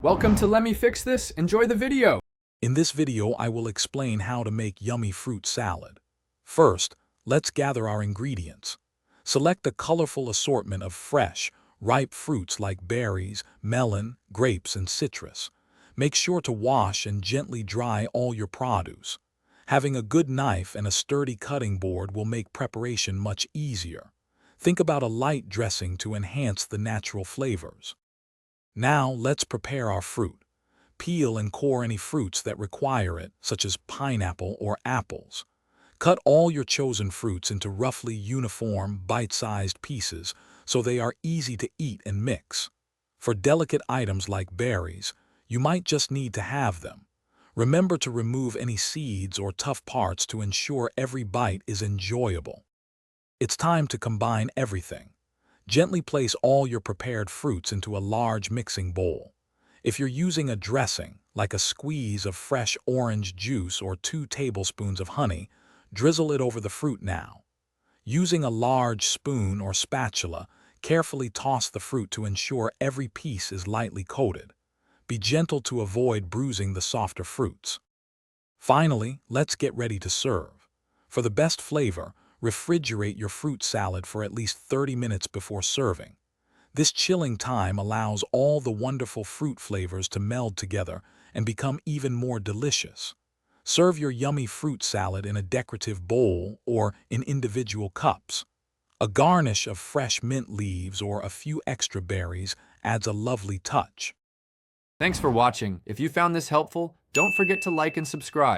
Welcome to Let Me Fix This. Enjoy the video. In this video, I will explain how to make yummy fruit salad. First, let's gather our ingredients. Select a colorful assortment of fresh, ripe fruits like berries, melon, grapes, and citrus. Make sure to wash and gently dry all your produce. Having a good knife and a sturdy cutting board will make preparation much easier. Think about a light dressing to enhance the natural flavors. Now, let's prepare our fruit. Peel and core any fruits that require it, such as pineapple or apples. Cut all your chosen fruits into roughly uniform, bite-sized pieces so they are easy to eat and mix. For delicate items like berries, you might just need to have them. Remember to remove any seeds or tough parts to ensure every bite is enjoyable. It's time to combine everything. Gently place all your prepared fruits into a large mixing bowl. If you're using a dressing, like a squeeze of fresh orange juice or 2 tablespoons of honey, drizzle it over the fruit now. Using a large spoon or spatula, carefully toss the fruit to ensure every piece is lightly coated. Be gentle to avoid bruising the softer fruits. Finally, let's get ready to serve. For the best flavor, refrigerate your fruit salad for at least 30 minutes before serving. This chilling time allows all the wonderful fruit flavors to meld together and become even more delicious. Serve your yummy fruit salad in a decorative bowl or in individual cups. A garnish of fresh mint leaves or a few extra berries adds a lovely touch. Thanks for watching. If you found this helpful, don't forget to like and subscribe.